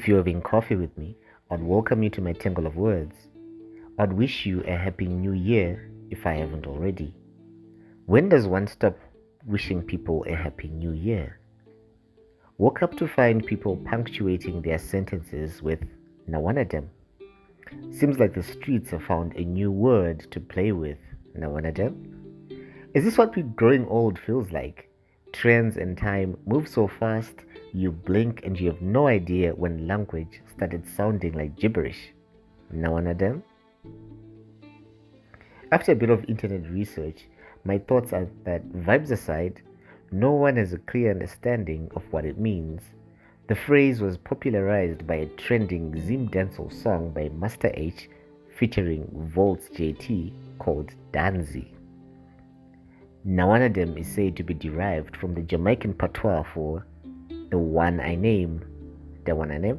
If you're having coffee with me, I'd welcome you to my tangle of words. I'd wish you a happy new year if I haven't already. When does one stop wishing people a happy new year? Woke up to find people punctuating their sentences with Nawanadem. Seems like the streets have found a new word to play with, Nawanadem. Is this what growing old feels like? Trends and time move so fast, you blink and you have no idea when language started sounding like gibberish. Nawanadem? After a bit of internet research, my thoughts are that vibes aside, no one has a clear understanding of what it means. The phrase was popularized by a trending Zim dancehall song by Master H featuring Volts JT called Danzi. Nawanadem is said to be derived from the Jamaican patois for the one I name, Nawanadem.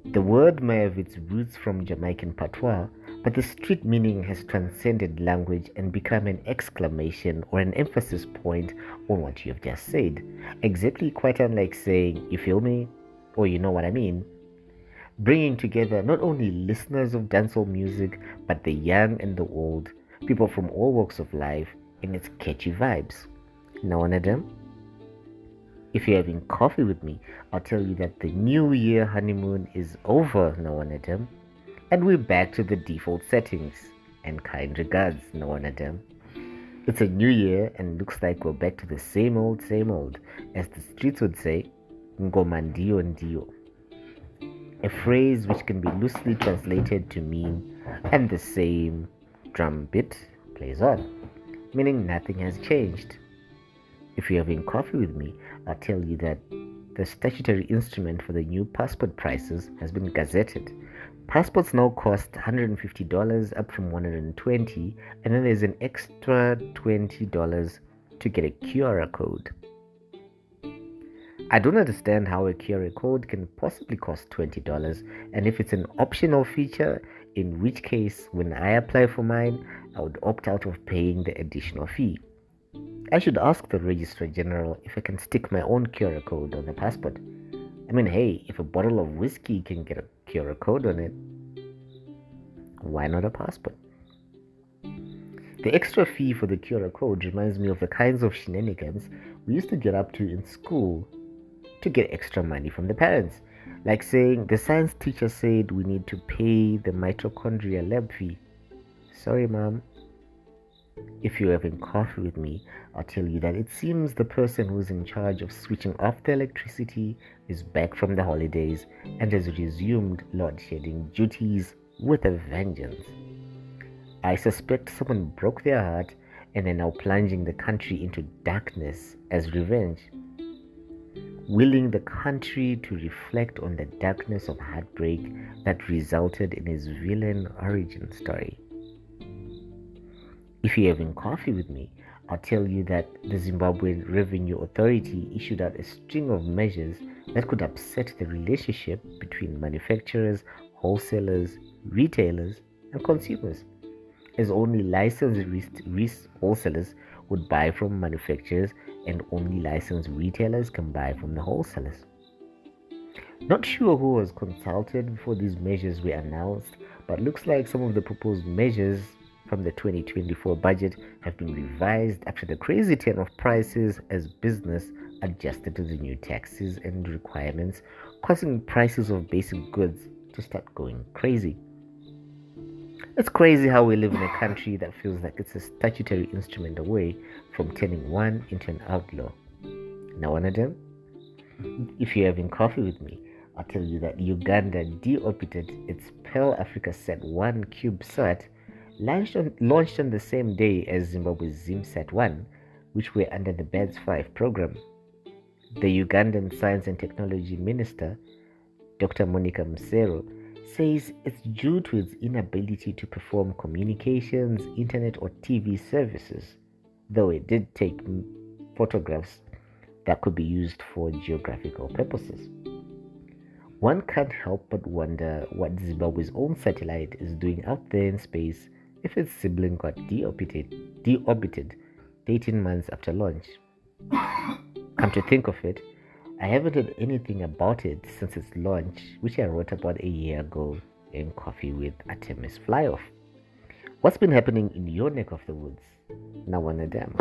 The word may have its roots from Jamaican patois, but the street meaning has transcended language and become an exclamation or an emphasis point on what you have just said. Exactly quite unlike saying, "You feel me?" or "You know what I mean?" Bringing together not only listeners of dancehall music, but the young and the old, people from all walks of life, in its catchy vibes. Now, one of them. If you're having coffee with me, I'll tell you that the New Year honeymoon is over, Nawanadem, and we're back to the default settings. And kind regards, Nawanadem. It's a new year and looks like we're back to the same old, as the streets would say, Ngomandio ndio. A phrase which can be loosely translated to mean, and the same drum beat plays on, meaning nothing has changed. If you're having coffee with me, I'll tell you that the statutory instrument for the new passport prices has been gazetted. Passports now cost $150 up from $120, and then there's an extra $20 to get a QR code. I don't understand how a QR code can possibly cost $20, and if it's an optional feature, in which case when I apply for mine, I would opt out of paying the additional fee. I should ask the Registrar General if I can stick my own QR code on the passport. I mean, hey, if a bottle of whiskey can get a QR code on it, why not a passport? The extra fee for the QR code reminds me of the kinds of shenanigans we used to get up to in school to get extra money from the parents. Like saying, the science teacher said we need to pay the mitochondria lab fee. Sorry, mom. If you're having coffee with me, I'll tell you that it seems the person who's in charge of switching off the electricity is back from the holidays and has resumed load shedding duties with a vengeance. I suspect someone broke their heart and are now plunging the country into darkness as revenge, willing the country to reflect on the darkness of heartbreak that resulted in his villain origin story. If you're having coffee with me, I'll tell you that the Zimbabwe Revenue Authority issued out a string of measures that could upset the relationship between manufacturers, wholesalers, retailers, and consumers, as only licensed wholesalers would buy from manufacturers and only licensed retailers can buy from the wholesalers. Not sure who was consulted before these measures were announced, but looks like some of the proposed measures from the 2024 budget have been revised after the crazy turn of prices as business adjusted to the new taxes and requirements, causing prices of basic goods to start going crazy. It's crazy how we live in a country that feels like it's a statutory instrument away from turning one into an outlaw. Now, one of them, if you're having coffee with me, I'll tell you that Uganda de-orbited its Pearl Africa Sat 1 CubeSat, launched on the same day as Zimbabwe's ZimSat 1, which were under the BADS 5 program. The Ugandan Science and Technology Minister, Dr. Monica Msero, says it's due to its inability to perform communications, internet, or TV services, though it did take photographs that could be used for geographical purposes. One can't help but wonder what Zimbabwe's own satellite is doing out there in space if its sibling got deorbited 18 months after launch. Come to think of it, I haven't heard anything about it since its launch, which I wrote about a year ago in Coffee with Artemis Flyoff. What's been happening in your neck of the woods? Nawanadem.